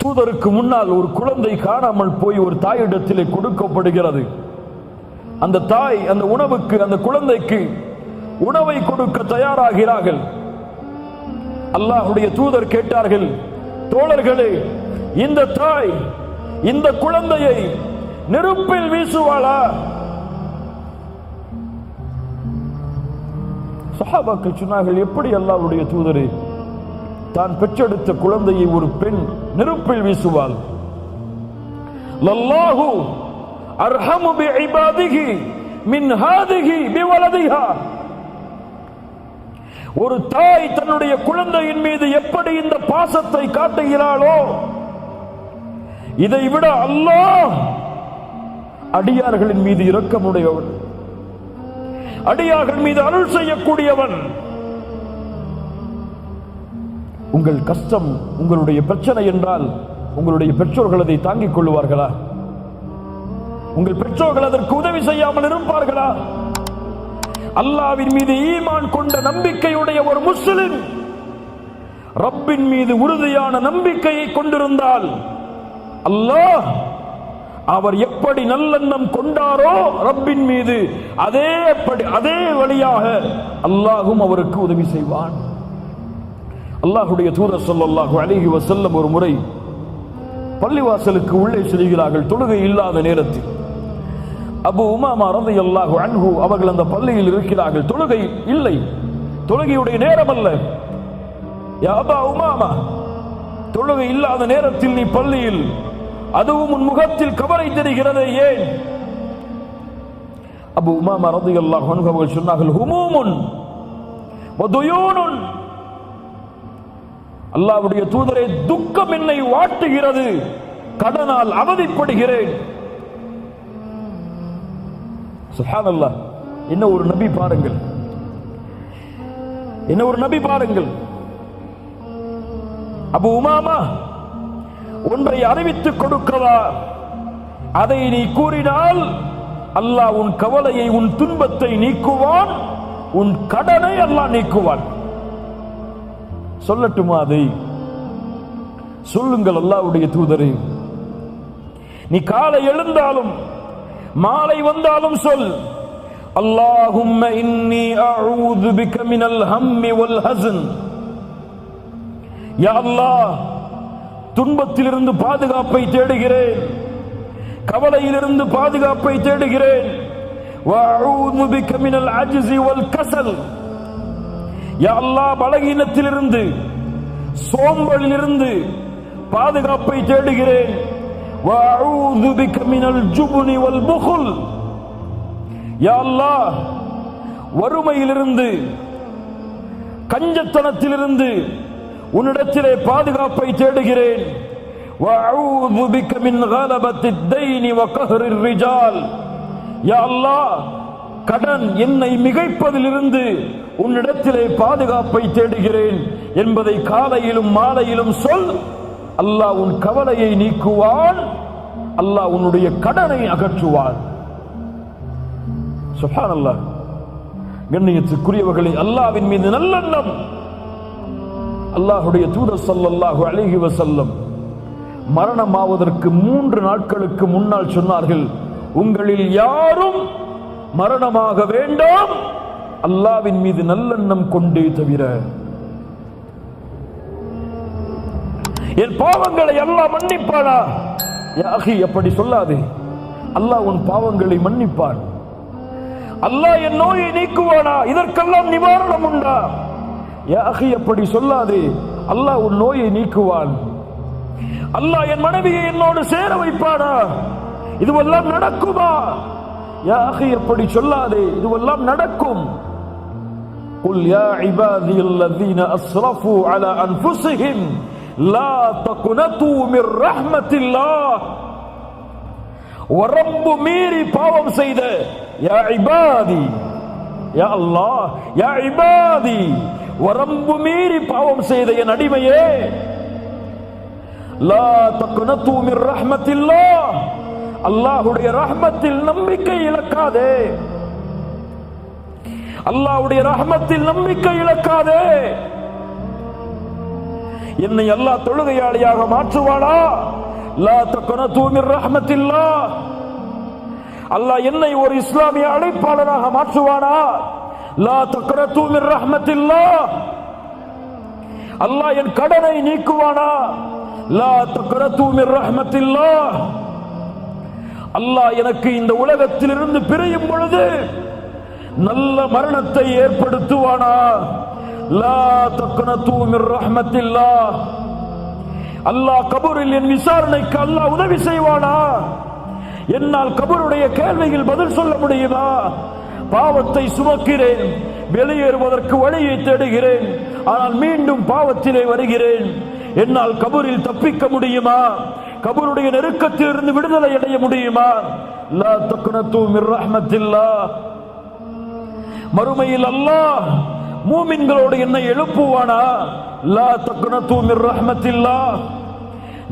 தூதருக்கு முன்னால் ஒரு குழந்தை காணாமல் போய் ஒரு தாயிடத்திலே கொடுக்கப்படுகிறது. அந்த தாய் அந்த உணவுக்கு, அந்த குழந்தைக்கு உணவை கொடுக்க தயாராகிறார்கள். அல்லாஹ்வுடைய தூதர் கேட்டார்கள், தோழர்களே, இந்த தாய் இந்த குழந்தையை நெருப்பில் வீசுவாளா? சஹாபாக்கள் சொன்னார்கள், எப்படி அல்லாஹ்வுடைய தூதரே, தான் பெற்றெடுத்த குழந்தையை ஒரு பெண் நெருப்பில் வீசுவாள்? லல்லாஹு அர்ஹமு பிஇபாதிஹி மின் ஹாதிஹி பிவலதிஹா. ஒரு தாய் தன்னுடைய குழந்தையின் மீது எப்படி இந்த பாசத்தை காட்டுகிறாளோ, இதை விட அல்லாஹ் அடியார்களின் மீது இரக்கமுடையவன், அடியார்கள் மீது அருள் செய்யக்கூடியவன். உங்கள் கஷ்டம், உங்களுடைய பிரச்சனை என்றால் உங்களுடைய பெற்றோர்கள் அதை தாங்கிக் கொள்வார்களா? உங்கள் பெற்றோர்கள் அதற்கு உதவி செய்யாமல் இருப்பார்களா? அல்லாஹ்வின் மீது ஈமான் கொண்ட நம்பிக்கையுடைய ஒரு முஸ்லிம் ரப்பின் மீது உறுதியான நம்பிக்கையை கொண்டிருந்தால் அல்லாஹ் அவர் எப்படி நல்லெண்ணம் கொண்டாரோ ரப்பின் மீது அதே வழியாக அல்லாஹும் அவருக்கு உதவி செய்வான். அல்லாஹ்வுடைய தூதர் ஸல்லல்லாஹு அலைஹி வஸல்லம் ஒரு முறை பள்ளிவாசலுக்கு உள்ளே செல்கிறார்கள். தொழுகை இல்லாத நேரத்தில் அபூ உமாமா ரலியல்லாஹு அன்ஹு அவர்கள் அந்த பள்ளியில் இருக்கிறார்கள். தொழுகை இல்லை, தொழுகையுடைய நேரம் அல்ல. யா அபா உமாமா, தொழுகை இல்லாத நேரத்தில் நீ பள்ளியில், அதுவும் உன் முகத்தில் கவலை தெரிகிறதே, ஏன்? அபூ உமாமா ரலியல்லாஹு அன்ஹு அவர்கள் சொன்னார்கள், ஹுமூமுன் வ துயூனுன். அல்லாஹ்வுடைய தூதரே, துக்கம் என்னை வாட்டுகிறது, கடனால் அவதிப்படுகிறேன். சுப்ஹானல்லாஹ், என்ன ஒரு நபி பாருங்கள், என்ன ஒரு நபி பாருங்கள். அபூ உமாமா, ஒன்றை அறிவித்துக் கொடுக்கவா? அதை நீ கூறினால் அல்லாஹ் உன் கவலையை, உன் துன்பத்தை நீக்குவான், உன் கடனை அல்லாஹ் நீக்குவான். சொல்லட்டுமா? அதை சொல்லுங்கள் அல்லாஹ்வுடைய தூதரே. நீ காலை எழுந்தாலும் மாலை வந்தாலும் சொல், அல்லாஹும்ம இன்னி அஊது பிக மினல் ஹம்மி வல் ஹஸன். யா அல்லாஹ், துன்பத்திலிருந்து பாதுகாப்பை தேடுகிறேன், கவலையிலிருந்து பாதுகாப்பை தேடுகிறேன். வஅஊது பிக மினல் அஜ்ஸி வல் கஸல். யா அல்லாஹ், பலகீனத்திலிருந்து, சோம்பலிலிருந்து பாதுகாப்பை தேடுகிறேன். வஅஊது பிக மினல் ஜுப்னி வல் புக்ல். யா அல்லாஹ், வறுமையிலிருந்து, கஞ்சத்தனத்திலிருந்து உன்னிடத்திலே பாதுகாப்பை தேடுகிறேன். வஅஊது பிக மின் கலபத்தித் தைனி வ கஹ்ரிர் ரிஜால். யா அல்லாஹ், கடன் என்னை மிகைப்பதிலிருந்து உன்னிடத்திலே பாதுகாப்பை தேடுகிறேன் என்பதை காலையிலும் மாலையிலும் சொல். அல்லாஹ் உன் கவலையை நீக்குவான், அல்லாஹ் உன்னுடைய கடனை அகற்றுவான். சுப்ஹானல்லாஹ். கண்ணியத்துக்குரியவர்களே, அல்லாஹ்வின் மீது நல்லெண்ணம். அல்லாஹ்வுடைய தூதர் ஸல்லல்லாஹு அலைஹி வஸல்லம் மரணமாவதற்கு 3 நாட்களுக்கு முன்னால் சொன்னார்கள், உங்களில் யாரும் மரணமாக வேண்டாம் அல்லாஹ்வின் மீது நல்லெண்ணம் கொண்டே தவிர. என் பாவங்களை அல்லாஹ் மன்னிப்பானா? யா அஹி, அப்படி சொல்லாதே. அல்லாஹ் உன் பாவங்களை மன்னிப்பான். அல்லாஹ் என் நோயை நீக்குவானா? இதற்கெல்லாம் நிவாரணம் உண்டா? யா அஹி, அப்படி சொல்லாதே. அல்லாஹ் உன் நோயை நீக்குவான். அல்லாஹ் என் மனைவியை என்னோடு சேர வைப்பானா? இதுவெல்லாம் நடக்குமா? யா அஹி, அப்படி சொல்லாதே. இதுவெல்லாம் நடக்கும். قل يا عبادي الذين أسرفوا على أنفسهم لا تقنطوا من رحمة الله. வரம்பு மீறி பாவம் செய்த, யா இபாதி, யா அல்லாஹ், யா இபாதி, வரம்பு மீறி பாவம் செய்த என் அடிமையே, லா தக்னது மின் ரஹ்மத்தில்லாஹ், அல்லாஹ்வுடைய ரஹ்மத்தில் நம்பிக்கை இழக்காதே. அல்லாஹ்வுடைய ரஹ்மத்தில் நம்பிக்கை இழக்காதே. என்னை அல்லாஹ் தொழுகையாளியாக மாற்றுவானா? லா தக்னது மின் ரஹ்மத்தில்லாஹ். அல்லாஹ் என்னை ஒரு இஸ்லாமிய அழைப்பாளராக மாற்றுவானா? லா தக்னது மின் ரஹ்மத்தில்லாஹ். அல்லாஹ் என் கடனை நீக்குவானா? லா தக்னது மின் ரஹ்மத்தில்லாஹ். அல்லாஹ் எனக்கு இந்த உலகத்திலிருந்து பிரியும் பொழுது நல்ல மரணத்தை ஏற்படுத்துவானா? லா தக்னது மின் ரஹ்மத்தில்லாஹ். அல்லாஹ் கபூரில் என் விசாரணைக்கு அல்லாஹ் உதவி செய்வானா? என்னால் கபருடைய கேள்வியில் பதில் சொல்ல முடியுமா? பாவத்தை சுமக்கிறேன், வெளியேறுவதற்கு வழியை தேடுகிறேன், ஆனால் மீண்டும் பாவத்திலே வருகிறேன். என்னால் கபூரில் தப்பிக்க முடியுமா? கபருடைய நெருக்கத்தில் இருந்து விடுதலை அடைய முடியுமா? லா தக்னது மின் ரஹ்மத்தில்லாஹ். மறுமையில் அல்லாஹ் மூமின்களோடு என்னை எழுப்புவானா? லா தக்னது மின் ரஹ்மத்தில்லாஹ்.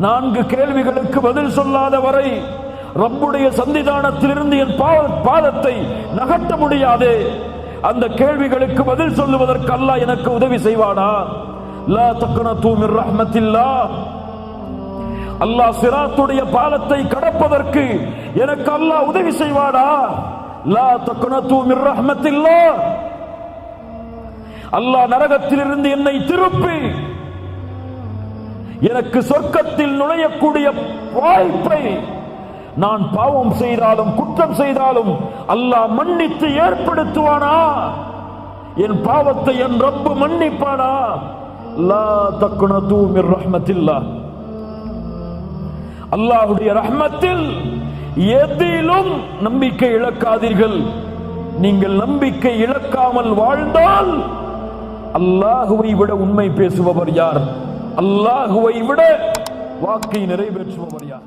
4 கேள்விகளுக்கு பதில் சொல்லாத வரை ரப்புடைய சன்னிதானத்திலிருந்து என் பாதத்தை நகட்ட முடியாது. அந்த கேள்விகளுக்கு பதில் சொல்லுவதற்கு அல்லாஹ் எனக்கு உதவி செய்வானா? லா தக்னது மின் ரஹ்மத்தில்லாஹ். அல்லாஹ் சிராத்துடைய பாலத்தை கடப்பதற்கு எனக்கு அல்லாஹ் உதவி செய்வானா? லா தக்னது மின் ரஹ்மத்தில்லாஹ். அல்லாஹ் நரகத்திலிருந்து என்னை திருப்பி எனக்கு சொர்க்கத்தில் நுழையக்கூடிய வாய்ப்பை நான் பாவம் செய்தாலும் குற்றம் செய்தாலும் அல்லாஹ் மன்னித்து ஏற்படுத்துவானா? என் பாவத்தை என் ரப்பு மன்னிப்பானா? லா தக்னது மின் ரஹ்மத்தில்லாஹ். அல்லாஹ்வுடைய ரஹ்மத்தில் எதிலும் நம்பிக்கை இழக்காதீர்கள். நீங்கள் நம்பிக்கை இழக்காமல் வாழ்ந்தால் அல்லாஹுவை விட உண்மை பேசுபவர் யார்? அல்லாஹுவை விட வாக்கை நிறைவேற்றுபவர் யார்?